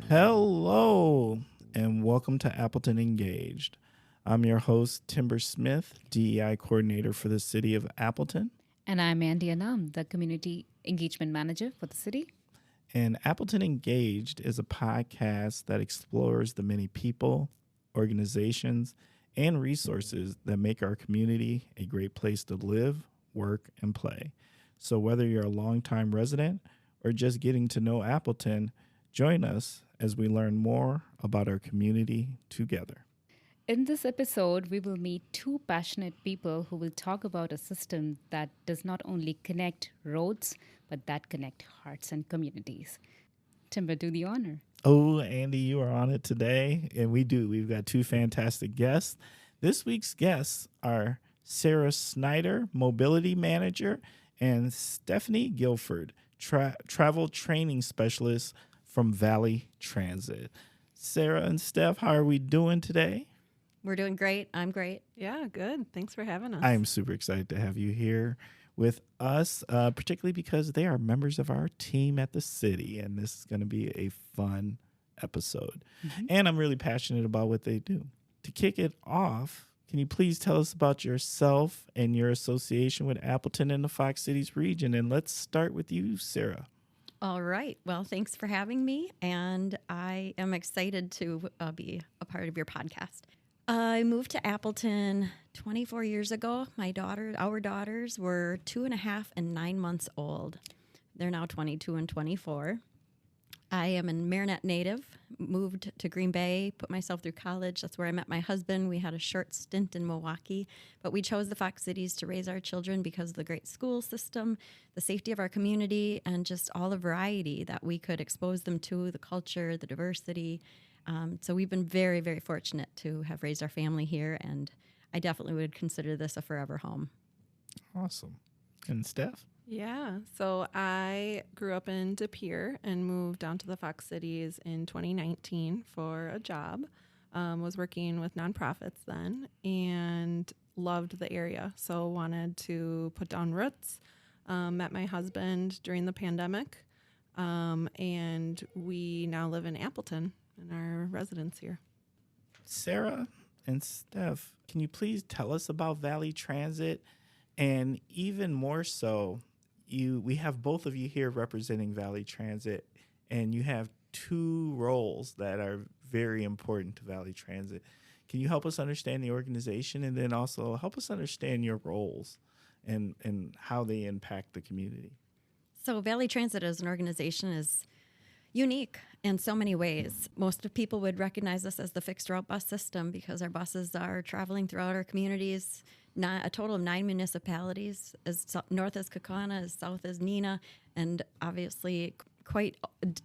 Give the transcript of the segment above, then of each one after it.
Hello, and welcome to Appleton Engaged. I'm your host, Timber Smith, DEI coordinator for the city of Appleton. And I'm Andy Anam, the community engagement manager for the city. And Appleton Engaged is a podcast that explores the many people, organizations, and resources that make our community a great place to live, work, and play. So whether you're a longtime resident or just getting to know Appleton, join us as we learn more about our community together. In this episode, we will meet two passionate people who will talk about a system that does not only connect roads, but that connect hearts and communities. Timber, do the honor. Oh, Andy, you are on it today, and we do. We've got two fantastic guests. This week's guests are Sarah.Schneider, Mobility Manager, and Stephanie Gifford, Travel Training Specialist from Valley Transit. Sarah and Steph, how are we doing today? We're doing great. I'm great. Yeah, good. Thanks for having us. I'm super excited to have you here with us, particularly because they are members of our team at the city, and this is going to be a fun episode. And I'm really passionate about what they do. To kick it off, can you please tell us about yourself and your association with Appleton and the Fox Cities region? And let's start with you, Sarah. All right. Well, thanks for having me, and I am excited to be a part of your podcast. I moved to Appleton 24 years ago. Our daughters were 2.5 and 9 months old. They're now 22 and 24. I am a Marinette native, moved to Green Bay, put myself through college. That's where I met my husband. We had a short stint in Milwaukee, but we chose the Fox Cities to raise our children because of the great school system, the safety of our community, and just all the variety that we could expose them to, the culture, the diversity. So we've been very, very fortunate to have raised our family here, and I definitely would consider this a forever home. Awesome. And Steph? Yeah, so I grew up in De Pere and moved down to the Fox Cities in 2019 for a job. Was working with nonprofits then and loved the area, so wanted to put down roots. Met my husband during the pandemic, and we now live in Appleton and our residence here. Sarah and Steph, can you please tell us about Valley Transit? And even more so, we have both of you here representing Valley Transit, and you have two roles that are very important to Valley Transit. Can you help us understand the organization, and then also help us understand your roles and how they impact the community? So Valley Transit as an organization is unique in so many ways. Most of people would recognize us as the fixed route bus system because our buses are traveling throughout our communities, a total of 9 municipalities, as north as Kaukauna, as south as Neenah, and obviously quite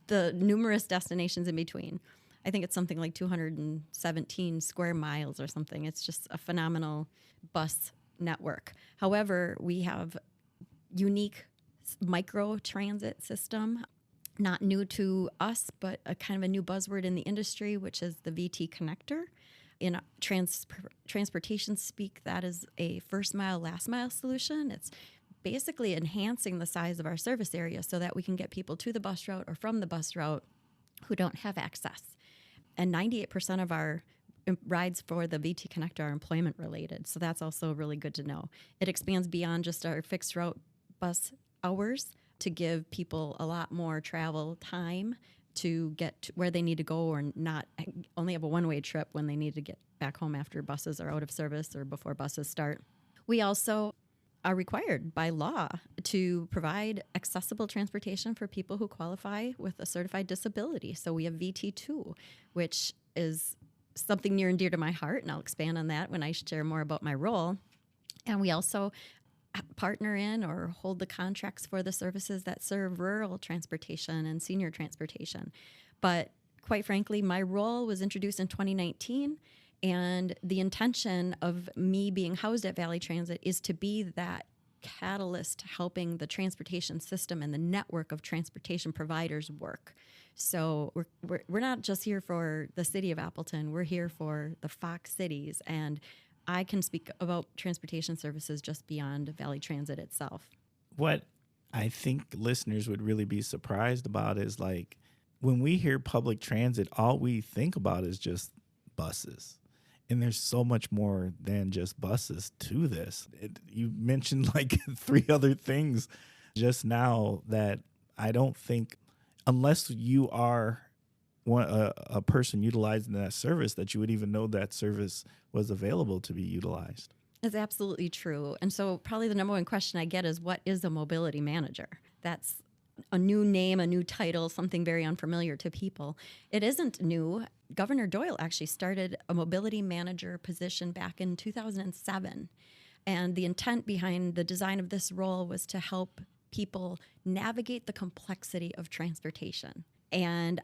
the numerous destinations in between. I think it's something like 217 square miles or something. It's just a phenomenal bus network. However, we have unique micro transit system, not new to us, but a kind of a new buzzword in the industry, which is the VT connector. In transportation speak, that is a first mile, last mile solution. It's basically enhancing the size of our service area so that we can get people to the bus route or from the bus route who don't have access. And 98% of our rides for the VT connector are employment related. So that's also really good to know. It expands beyond just our fixed route bus hours to give people a lot more travel time to get to where they need to go, or not only have a one-way trip when they need to get back home after buses are out of service or before buses start. We also are required by law to provide accessible transportation for people who qualify with a certified disability. So we have VT2, which is something near and dear to my heart, and I'll expand on that when I share more about my role. And we also partner in or hold the contracts for the services that serve rural transportation and senior transportation. But quite frankly, my role was introduced in 2019, and the intention of me being housed at Valley Transit is to be that catalyst helping the transportation system and the network of transportation providers work. So we're not just here for the city of Appleton, we're here for the Fox Cities, and I can speak about transportation services just beyond Valley Transit itself. What I think listeners would really be surprised about is like when we hear public transit, all we think about is just buses. And there's so much more than just buses to this. You mentioned like three other things just now that I don't think, unless you are a person utilizing that service, that you would even know that service was available to be utilized. That's absolutely true. And so probably the number one question I get is, what is a mobility manager? That's a new name, a new title, something very unfamiliar to people. It isn't new. Governor Doyle actually started a mobility manager position back in 2007. And the intent behind the design of this role was to help people navigate the complexity of transportation. And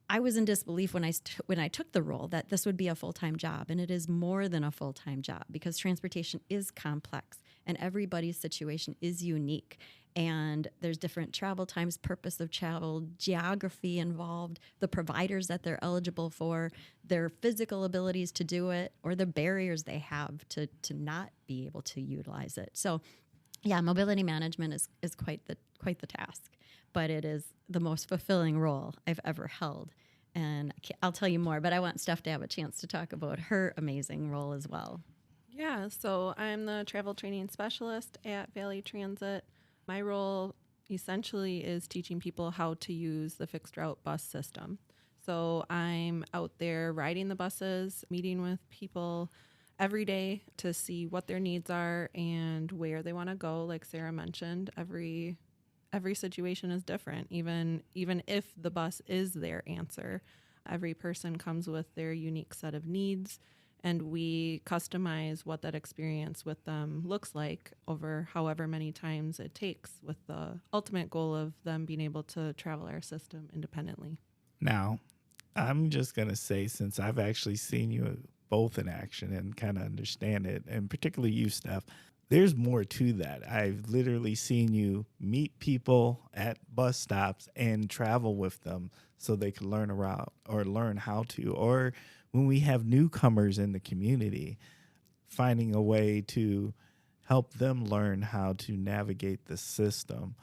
I was in disbelief when I took the role that this would be a full-time job, and it is more than a full-time job because transportation is complex and everybody's situation is unique. And there's different travel times, purpose of travel, geography involved, the providers that they're eligible for, their physical abilities to do it, or the barriers they have to not be able to utilize it. So, yeah, mobility management is quite the task, but it is the most fulfilling role I've ever held. And I'll tell you more, but I want Steph to have a chance to talk about her amazing role as well. Yeah, so I'm the travel training specialist at Valley Transit. My role essentially is teaching people how to use the fixed route bus system. So I'm out there riding the buses, meeting with people every day to see what their needs are and where they want to go. Like Sarah mentioned, every situation is different. Even if the bus is their answer, every person comes with their unique set of needs, and we customize what that experience with them looks like over however many times it takes, with the ultimate goal of them being able to travel our system independently. Now, I'm just going to say, since I've actually seen you both in action and kind of understand it, and particularly you, Steph, there's more to that. I've literally seen you meet people at bus stops and travel with them so they can learn around or learn how to, or when we have newcomers in the community, finding a way to help them learn how to navigate the system.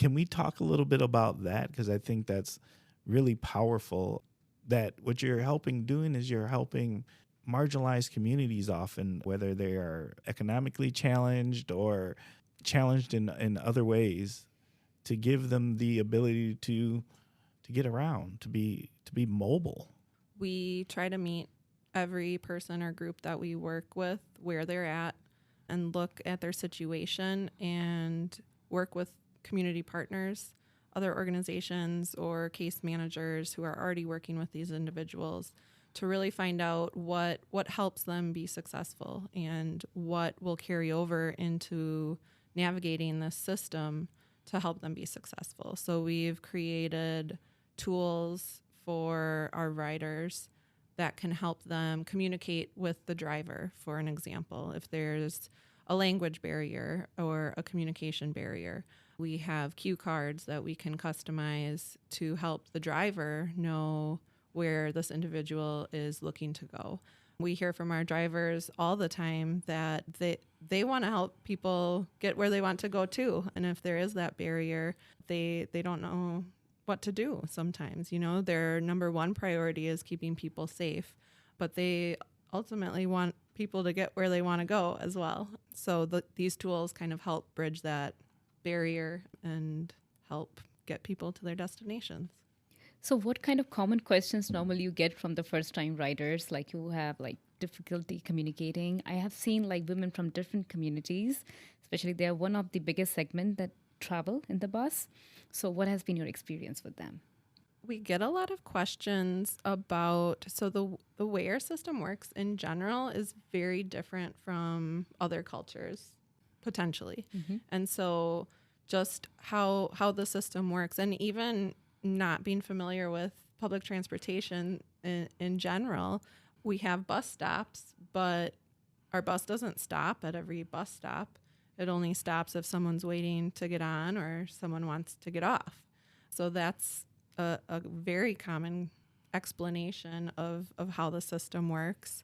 Can we talk a little bit about that? Because I think that's really powerful, that what you're doing is you're helping marginalized communities, often, whether they are economically challenged or challenged in other ways, to give them the ability to get around, to be mobile. We try to meet every person or group that we work with where they're at and look at their situation and work with community partners, other organizations, or case managers who are already working with these individuals to really find out what helps them be successful and what will carry over into navigating this system to help them be successful. So we've created tools for our riders that can help them communicate with the driver, for an example. If there's a language barrier or a communication barrier, we have cue cards that we can customize to help the driver know where this individual is looking to go. We hear from our drivers all the time that they want to help people get where they want to go too. And if there is that barrier, they don't know what to do sometimes. You know, their number one priority is keeping people safe, but they ultimately want people to get where they want to go as well. So these tools kind of help bridge that barrier and help get people to their destinations. So what kind of common questions normally you get from the first-time riders, like who have like difficulty communicating? I have seen like women from different communities, especially they're one of the biggest segment that travel in the bus. So what has been your experience with them? We get a lot of questions about, so the way our system works in general is very different from other cultures, potentially. Mm-hmm. And so just how the system works, and even not being familiar with public transportation in general, we have bus stops, but our bus doesn't stop at every bus stop. It only stops if someone's waiting to get on or someone wants to get off. So that's a very common explanation of how the system works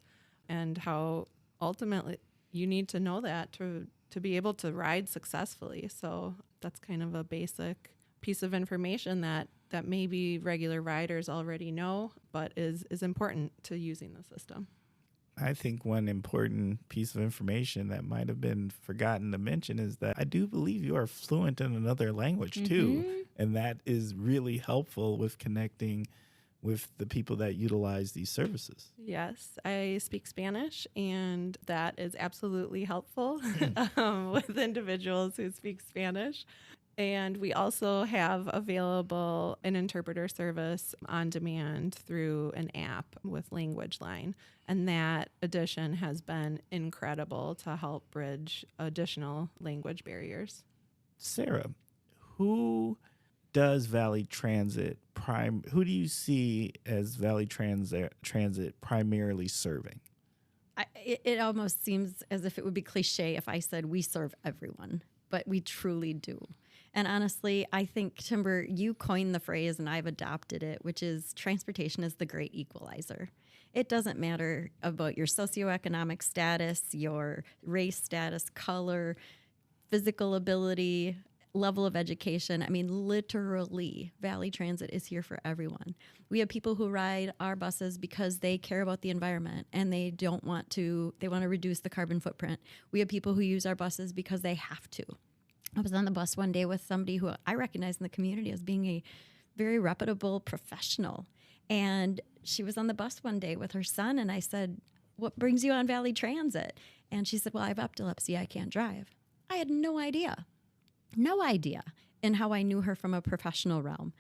and how ultimately you need to know that to be able to ride successfully. So that's kind of a basic piece of information that maybe regular riders already know, but is important to using the system. I think one important piece of information that might have been forgotten to mention is that I do believe you are fluent in another language too. And that is really helpful with connecting with the people that utilize these services. Yes, I speak Spanish, and that is absolutely helpful with individuals who speak Spanish. And we also have available an interpreter service on demand through an app with Language Line. And that addition has been incredible to help bridge additional language barriers. Sarah, who does Valley Transit who do you see as Valley Transit primarily serving? It almost seems as if it would be cliche if I said we serve everyone, but we truly do. And honestly, I think, Timber, you coined the phrase and I've adopted it, which is transportation is the great equalizer. It doesn't matter about your socioeconomic status, your race status, color, physical ability, level of education. I mean, literally, Valley Transit is here for everyone. We have people who ride our buses because they care about the environment and they want to reduce the carbon footprint. We have people who use our buses because they have to. I was on the bus one day with somebody who I recognize in the community as being a very reputable professional. And she was on the bus one day with her son, and I said, "What brings you on Valley Transit?" And she said, "Well, I have epilepsy. I can't drive." I had no idea. And how I knew her from a professional realm.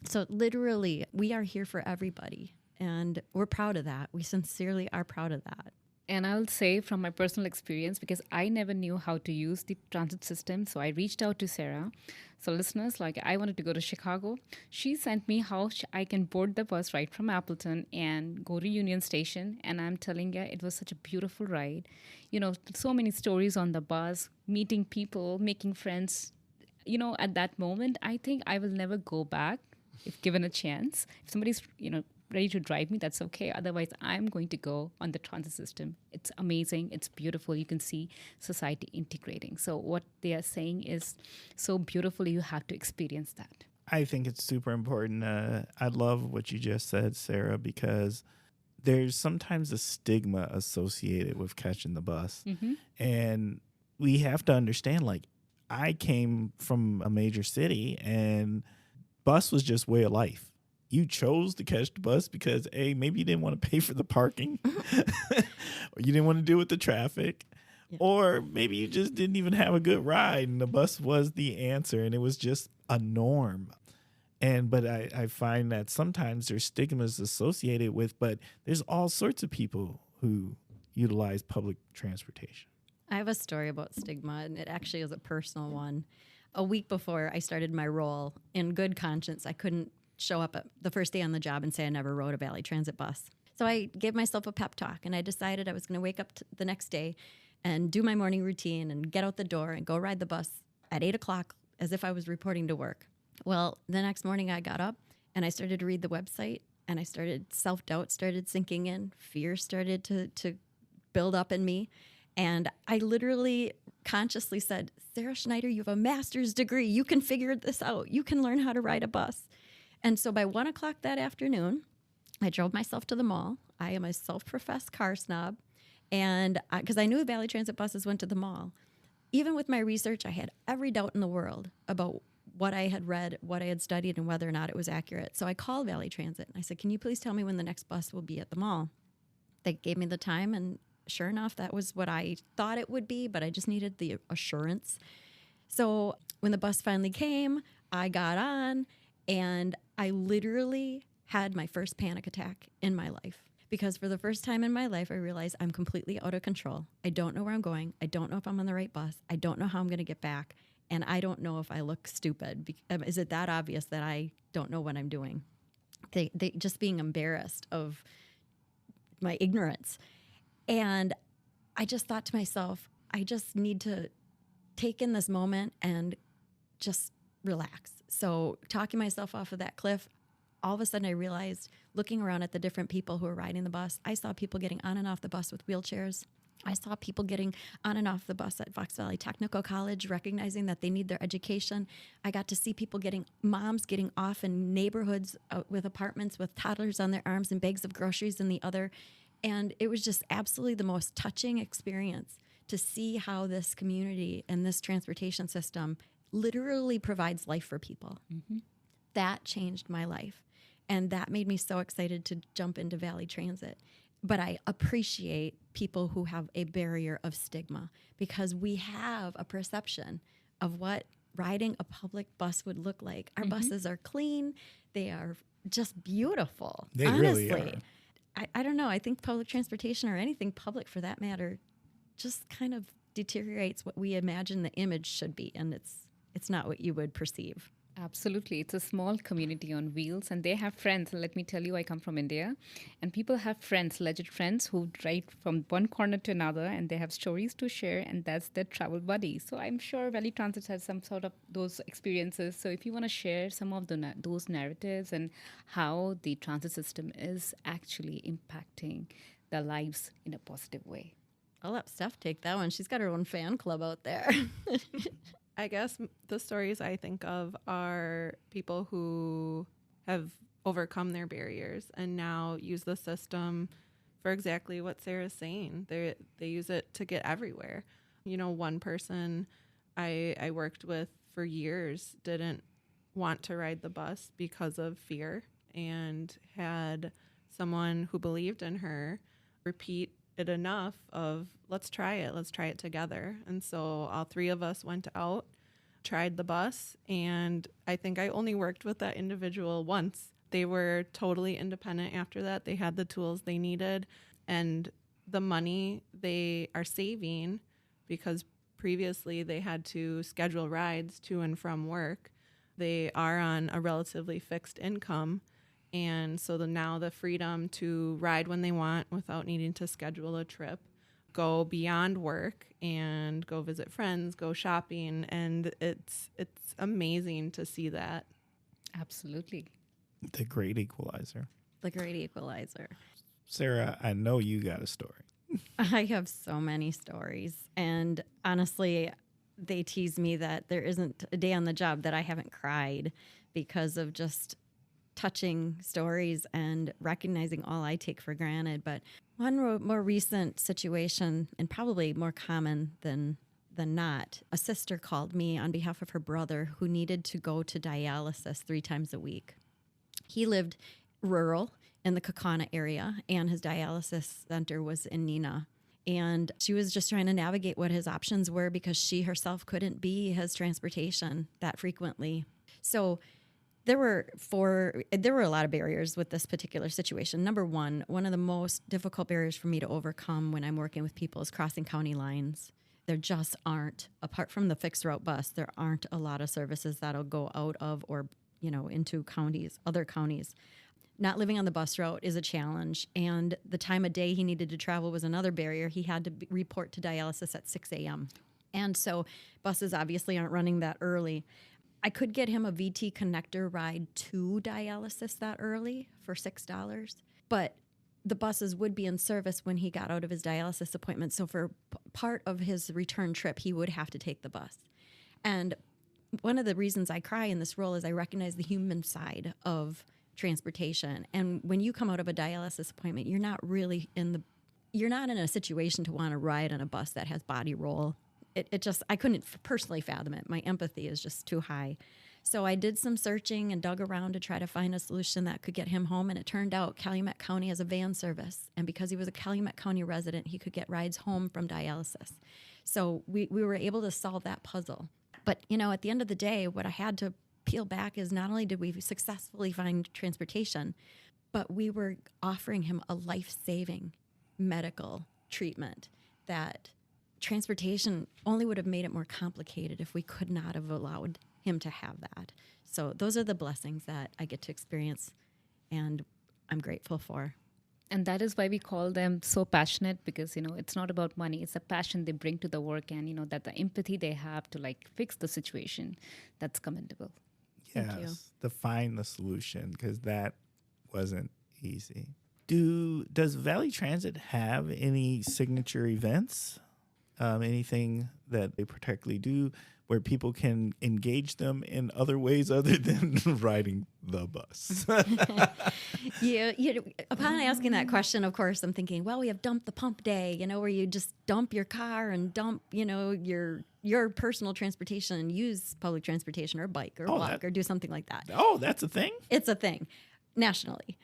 So literally, we are here for everybody. And we're proud of that. We sincerely are proud of that. And I'll say from my personal experience, because I never knew how to use the transit system, so I reached out to Sarah. So listeners, I wanted to go to Chicago. She sent me how I can board the bus right from Appleton and go to Union Station. And I'm telling you, it was such a beautiful ride. So many stories on the bus, meeting people, making friends. At that moment, I think I will never go back if given a chance. If somebody's, ready to drive me, that's okay. Otherwise, I'm going to go on the transit system. It's amazing. It's beautiful. You can see society integrating. So what they are saying is so beautiful. You have to experience that. I think it's super important. I love what you just said, Sarah, because there's sometimes a stigma associated with catching the bus. And we have to understand, I came from a major city and bus was just way of life. You chose to catch the bus because, A, maybe you didn't want to pay for the parking or you didn't want to deal with the traffic, or maybe you just didn't even have a good ride and the bus was the answer and it was just a norm. But I find that sometimes there's stigmas associated with, but there's all sorts of people who utilize public transportation. I have a story about stigma, and it actually is a personal one. A week before I started my role, in good conscience, I couldn't show up at the first day on the job and say I never rode a Valley Transit bus. So I gave myself a pep talk, and I decided I was going to wake up the next day and do my morning routine and get out the door and go ride the bus at 8 o'clock as if I was reporting to work. Well, the next morning I got up and I started to read the website, and I started, self-doubt started sinking in. Fear started to build up in me. And I literally consciously said, "Sarah Schneider, you have a master's degree. You can figure this out. You can learn how to ride a bus." And so by 1 o'clock that afternoon, I drove myself to the mall. I am a self-professed car snob. And because I knew Valley Transit buses went to the mall. Even with my research, I had every doubt in the world about what I had read, what I had studied, and whether or not it was accurate. So I called Valley Transit and I said, "Can you please tell me when the next bus will be at the mall?" They gave me the time, and sure enough, that was what I thought it would be, but I just needed the assurance. So when the bus finally came, I got on, and I literally had my first panic attack in my life. Because for the first time in my life, I realized I'm completely out of control. I don't know where I'm going. I don't know if I'm on the right bus. I don't know how I'm going to get back. And I don't know if I look stupid. Is it that obvious that I don't know what I'm doing? They just being embarrassed of my ignorance. And I just thought to myself, I just need to take in this moment and just relax. So talking myself off of that cliff, all of a sudden I realized, looking around at the different people who were riding the bus, I saw people getting on and off the bus with wheelchairs. I saw people getting on and off the bus at Fox Valley Technical College, recognizing that they need their education. I got to see moms getting off in neighborhoods with apartments with toddlers on their arms and bags of groceries in the other. And it was just absolutely the most touching experience to see how this community and this transportation system literally provides life for people. Mm-hmm. That changed my life. And that made me so excited to jump into Valley Transit. But I appreciate people who have a barrier of stigma, because we have a perception of what riding a public bus would look like. Our buses are clean. They are just beautiful. They honestly. really are. I don't know. I think public transportation, or anything public for that matter, just kind of deteriorates what we imagine the image should be. And it's not what you would perceive. Absolutely. It's a small community on wheels, and they have friends. And let me tell you, I come from India, and people have friends, legit friends, who drive from one corner to another, and they have stories to share, and that's their travel buddy. So I'm sure Valley Transit has some sort of those experiences. So if you want to share some of those narratives and how the transit system is actually impacting their lives in a positive way. I'll let Steph take that one. She's got her own fan club out there. I guess the stories I think of are people who have overcome their barriers and now use the system for exactly what Sarah's saying. They use it to get everywhere. You know, one person I worked with for years didn't want to ride the bus because of fear, and had someone who believed in her repeat it enough of, let's try it together. And so all three of us went out, tried the bus, and I think I only worked with that individual once. They were totally independent after that. They had the tools they needed, and the money they are saving, because previously they had to schedule rides to and from work. They are on a relatively fixed income. And so now the freedom to ride when they want without needing to schedule a trip, go beyond work and go visit friends, go shopping. And it's amazing to see that. Absolutely. The great equalizer. The great equalizer. Sarah, I know you got a story. I have so many stories. And honestly, they tease me that there isn't a day on the job that I haven't cried because of just touching stories and recognizing all I take for granted. But one more recent situation, and probably more common than not, a sister called me on behalf of her brother who needed to go to dialysis 3 times a week. He lived rural in the Kaukauna area, and his dialysis center was in Neenah. And she was just trying to navigate what his options were, because she herself couldn't be his transportation that frequently. So there were a lot of barriers with this particular situation. Number one of the most difficult barriers for me to overcome when I'm working with people is crossing county lines. There just aren't, apart from the fixed route bus, there aren't a lot of services that'll go out of or, into other counties. Not living on the bus route is a challenge, and the time of day he needed to travel was another barrier. He had to report to dialysis at 6 a.m. And so buses obviously aren't running that early. I could get him a VT connector ride to dialysis that early for $6, but the buses would be in service when he got out of his dialysis appointment. So for part of his return trip, he would have to take the bus. And one of the reasons I cry in this role is I recognize the human side of transportation. And when you come out of a dialysis appointment, you're not in a situation to want to ride on a bus that has body roll. I couldn't personally fathom it. My empathy is just too high. So I did some searching and dug around to try to find a solution that could get him home. And it turned out Calumet County has a van service. And because he was a Calumet County resident, he could get rides home from dialysis. So we were able to solve that puzzle. But, at the end of the day, what I had to peel back is not only did we successfully find transportation, but we were offering him a life-saving medical treatment that transportation only would have made it more complicated if we could not have allowed him to have that. So those are the blessings that I get to experience, and I'm grateful for. And that is why we call them so passionate, because, it's not about money. It's a passion they bring to the work, and, that the empathy they have to fix the situation, that's commendable. Yes, to find the solution, because that wasn't easy. Does Valley Transit have any signature events? Anything that they particularly do where people can engage them in other ways other than riding the bus? Upon asking that question, of course, I'm thinking, well, we have dump the pump day, where you just dump your car and dump, your personal transportation and use public transportation or bike or walk or do something like that. Oh, that's a thing? It's a thing nationally.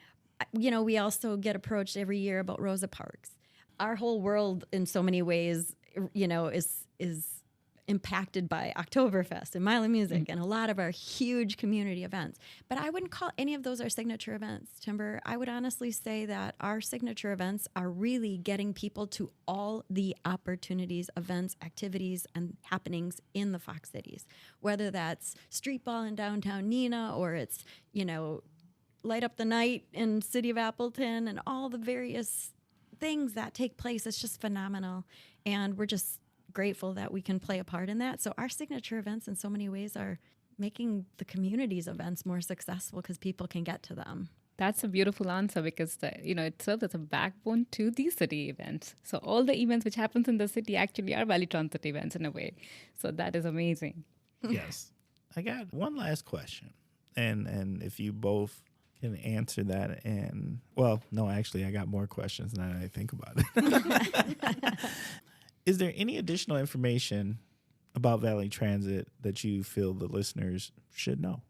We also get approached every year about Rosa Parks. Our whole world in so many ways, is impacted by Oktoberfest and Mile of Music and a lot of our huge community events. But I wouldn't call any of those our signature events, Timber. I would honestly say that our signature events are really getting people to all the opportunities, events, activities, and happenings in the Fox Cities. Whether that's street ball in downtown Neenah or it's, light up the night in City of Appleton and all the various things that take place. It's just phenomenal. And we're just grateful that we can play a part in that. So our signature events in so many ways are making the community's events more successful because people can get to them. That's a beautiful answer because it serves as a backbone to these city events. So all the events which happens in the city actually are Valley Transit events in a way. So that is amazing. Yes. I got one last question. And if you both can answer that actually I got more questions now that I think about it. Is there any additional information about Valley Transit that you feel the listeners should know?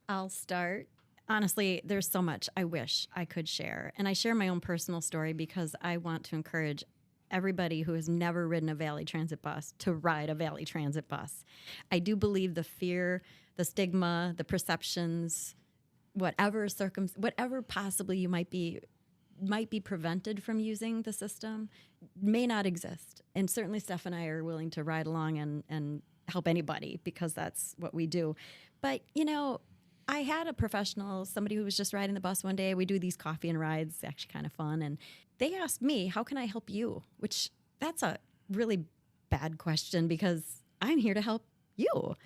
I'll start. Honestly, there's so much I wish I could share. And I share my own personal story because I want to encourage everybody who has never ridden a Valley Transit bus to ride a Valley Transit bus. I do believe the fear, the stigma, the perceptions, whatever possibly you might be prevented from using the system may not exist. And certainly Steph and I are willing to ride along and help anybody because that's what we do. But, I had a professional, somebody who was just riding the bus one day. We do these coffee and rides, it's actually kind of fun. And they asked me, how can I help you? Which that's a really bad question because I'm here to help you.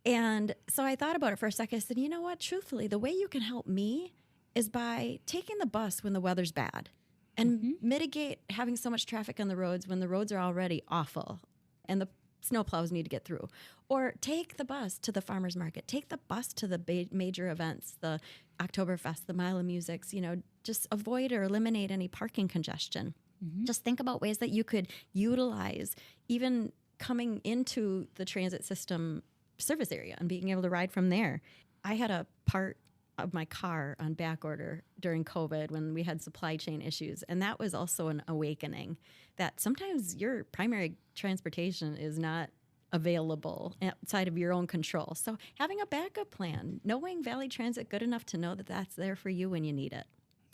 And so I thought about it for a second. I said, you know what? Truthfully, the way you can help me is by taking the bus when the weather's bad and mitigate having so much traffic on the roads when the roads are already awful and the snowplows need to get through. Or take the bus to the farmer's market. Take the bus to the major events, the Oktoberfest, the Mile of Musics, just avoid or eliminate any parking congestion. Just think about ways that you could utilize even coming into the transit system service area and being able to ride from there. I had a part of my car on back order during COVID when we had supply chain issues. And that was also an awakening that sometimes your primary transportation is not available outside of your own control. So having a backup plan, knowing Valley Transit good enough to know that that's there for you when you need it.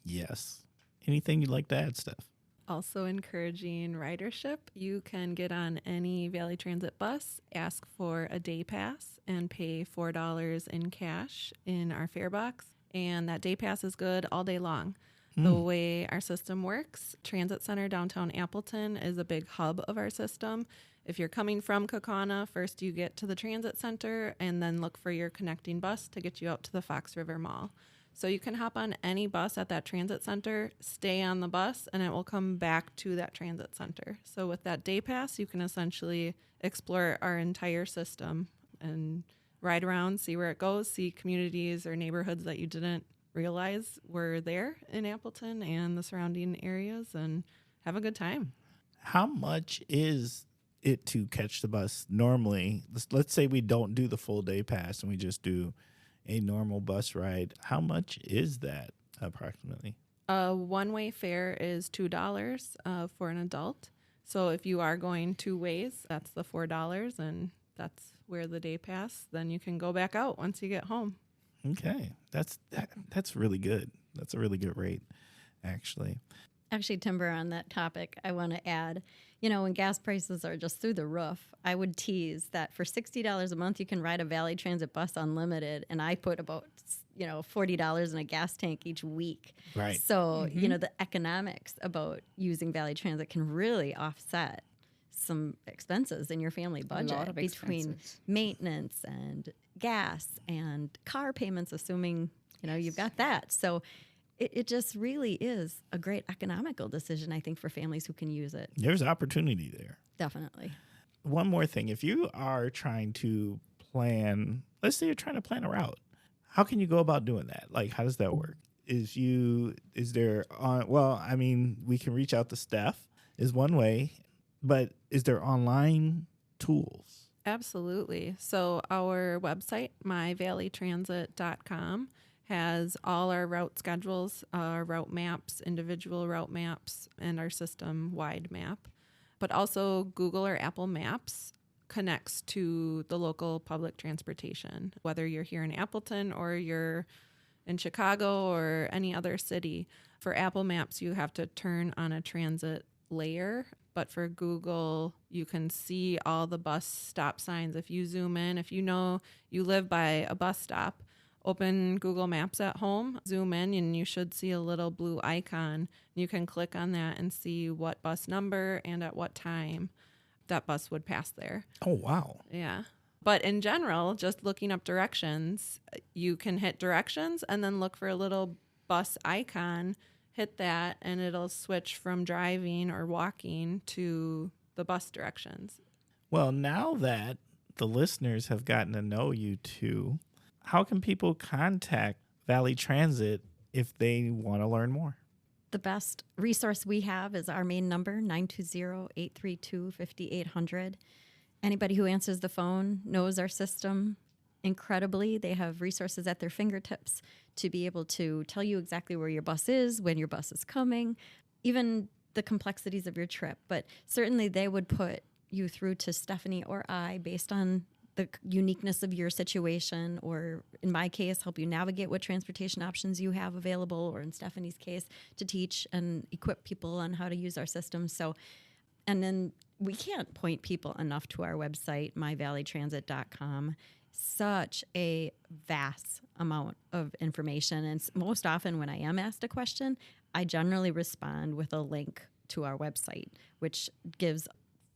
Yes. Anything you'd like to add, Steph? Also encouraging ridership. You can get on any Valley Transit bus, ask for a day pass, and pay $4 in cash in our fare box. And that day pass is good all day long. The way our system works, Transit Center downtown Appleton is a big hub of our system. If you're coming from Kaukauna, first you get to the Transit Center and then look for your connecting bus to get you out to the Fox River Mall. So you can hop on any bus at that transit center, stay on the bus, and it will come back to that transit center. So with that day pass, you can essentially explore our entire system and ride around, see where it goes, see communities or neighborhoods that you didn't realize were there in Appleton and the surrounding areas, and have a good time. How much is it to catch the bus normally? Let's say we don't do the full day pass and we just do a normal bus ride. How much is that approximately? A one-way fare is $2 for an adult. So if you are going two ways, that's the $4, and that's where the day pass. Then you can go back out once you get home. Okay, that's really good. That's a really good rate, actually. Actually, Timber, on that topic, I want to add, when gas prices are just through the roof, I would tease that for $60 a month, you can ride a Valley Transit bus unlimited. And I put about, $40 in a gas tank each week. Right. So, the economics about using Valley Transit can really offset some expenses in your family budget between maintenance and gas and car payments, assuming, you've got that. So it just really is a great economical decision, I think, for families who can use it. There's opportunity there. Definitely. One more thing. If you are trying to plan, let's say you're trying to plan a route, how can you go about doing that? Like, how does that work? We can reach out to Steph is one way, but is there online tools? Absolutely. So our website, myvalleytransit.com, has all our route schedules, our route maps, individual route maps, and our system-wide map. But also Google or Apple Maps connects to the local public transportation, whether you're here in Appleton or you're in Chicago or any other city. For Apple Maps, you have to turn on a transit layer, but for Google, you can see all the bus stop signs. If you zoom in, if you know you live by a bus stop, open Google Maps at home, zoom in, and you should see a little blue icon. You can click on that and see what bus number and at what time that bus would pass there. Oh, wow. Yeah. But in general, just looking up directions, you can hit directions and then look for a little bus icon, hit that, and it'll switch from driving or walking to the bus directions. Well, now that the listeners have gotten to know you two, how can people contact Valley Transit if they want to learn more? The best resource we have is our main number, 920-832-5800. Anybody who answers the phone knows our system incredibly. They have resources at their fingertips to be able to tell you exactly where your bus is, when your bus is coming, even the complexities of your trip. But certainly they would put you through to Stephanie or I based on the uniqueness of your situation, or in my case, help you navigate what transportation options you have available, or in Stephanie's case, to teach and equip people on how to use our system. So, and then we can't point people enough to our website, myvalleytransit.com. Such a vast amount of information. And most often when I am asked a question, I generally respond with a link to our website, which gives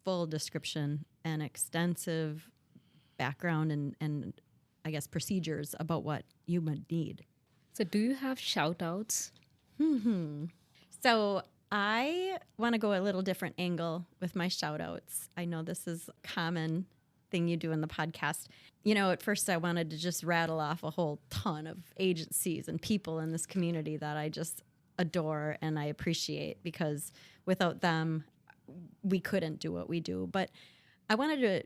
full description and extensive background and I guess procedures about what you would need. So do you have shout outs? So I want to go a little different angle with my shout outs. I know this is a common thing you do in the podcast. You know, at first I wanted to just rattle off a whole ton of agencies and people in this community that I just adore and I appreciate, because without them, we couldn't do what we do. But I wanted to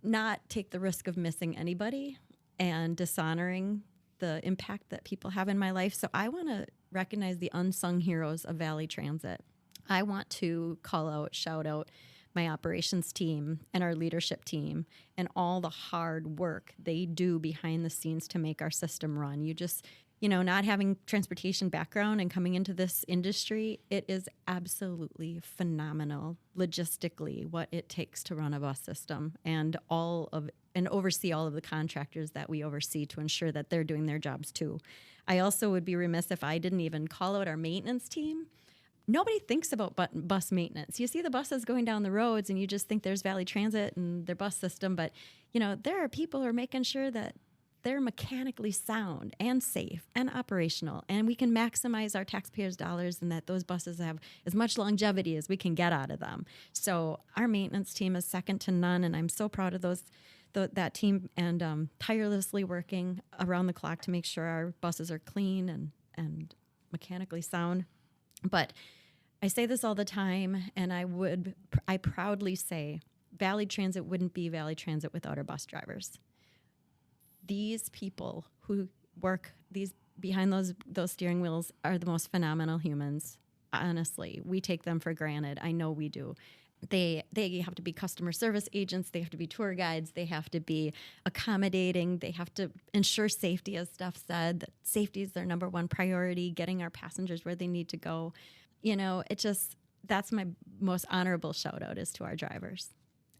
not take the risk of missing anybody and dishonoring the impact that people have in my life. So I want to recognize the unsung heroes of Valley Transit. I want to call out, shout out my operations team and our leadership team and all the hard work they do behind the scenes to make our system run. Not having transportation background and coming into this industry, it is absolutely phenomenal logistically what it takes to run a bus system and oversee all of the contractors that we oversee to ensure that they're doing their jobs too. I also would be remiss if I didn't even call out our maintenance team. Nobody thinks about bus maintenance. You see the buses going down the roads and you just think there's Valley Transit and their bus system, but there are people who are making sure that they're mechanically sound and safe and operational, and we can maximize our taxpayers' dollars and that those buses have as much longevity as we can get out of them. So our maintenance team is second to none, and I'm so proud of that team and tirelessly working around the clock to make sure our buses are clean and mechanically sound. But I say this all the time, and I proudly say Valley Transit wouldn't be Valley Transit without our bus drivers. These people who work behind those steering wheels are the most phenomenal humans. Honestly, we take them for granted. I know we do. They have to be customer service agents. They have to be tour guides. They have to be accommodating. They have to ensure safety, as Steph said. That safety is their number one priority, getting our passengers where they need to go. That's my most honorable shout out is to our drivers.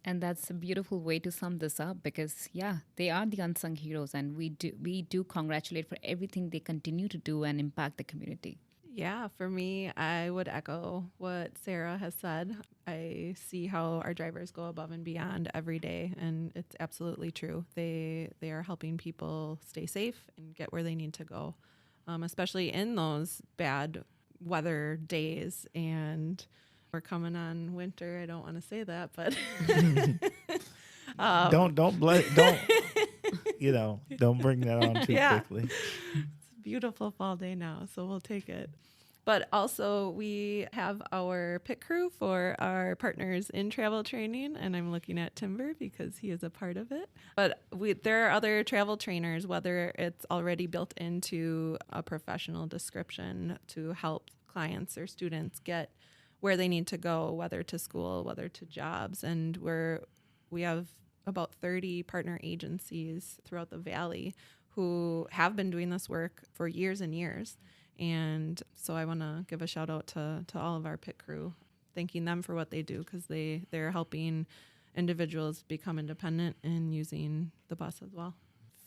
And that's a beautiful way to sum this up, because, they are the unsung heroes, and we do congratulate for everything they continue to do and impact the community. Yeah, for me, I would echo what Sarah has said. I see how our drivers go above and beyond every day, and it's absolutely true. They are helping people stay safe and get where they need to go. especially in those bad weather days. And we're coming on winter. I don't want to say that, but don't don't bring that on too quickly. It's a beautiful fall day now, so we'll take it. But also we have our pit crew for our partners in travel training, and I'm looking at Timber because he is a part of it. But there are other travel trainers, whether it's already built into a professional description to help clients or students get where they need to go, whether to school, whether to jobs. And we have about 30 partner agencies throughout the Valley who have been doing this work for years and years. And so I want to give a shout out to all of our pit crew, thanking them for what they do, because they're helping individuals become independent and using the bus as well.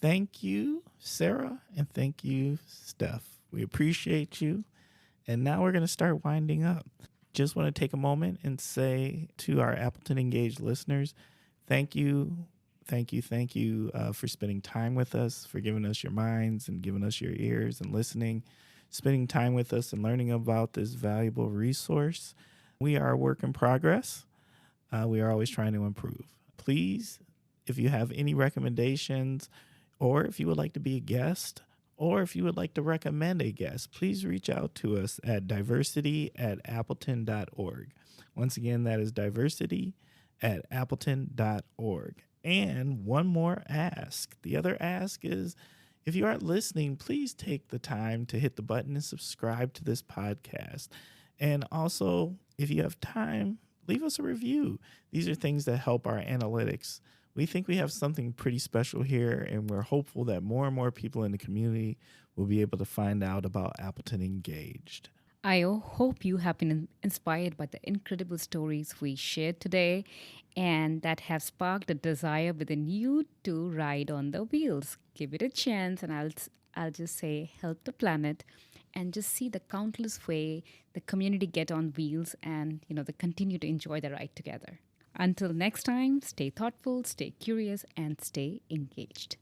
Thank you, Sarah, and thank you, Steph. We appreciate you. And now we're going to start winding up. Just want to take a moment and say to our Appleton Engaged listeners, thank you for spending time with us, for giving us your minds and giving us your ears and listening, spending time with us and learning about this valuable resource. We are a work in progress. We are always trying to improve. Please, if you have any recommendations, or if you would like to be a guest, or if you would like to recommend a guest, please reach out to us at diversity@appleton.org. Once again, that is diversity@appleton.org. And one more ask. The other ask is, if you aren't listening, please take the time to hit the button and subscribe to this podcast. And also, if you have time, leave us a review. These are things that help our analytics. We think we have something pretty special here, and we're hopeful that more and more people in the community will be able to find out about Appleton Engaged. I hope you have been inspired by the incredible stories we shared today and that have sparked a desire within you to ride on the wheels. Give it a chance, and I'll just say help the planet and just see the countless way the community get on wheels and, they continue to enjoy the ride together. Until next time, stay thoughtful, stay curious, and stay engaged.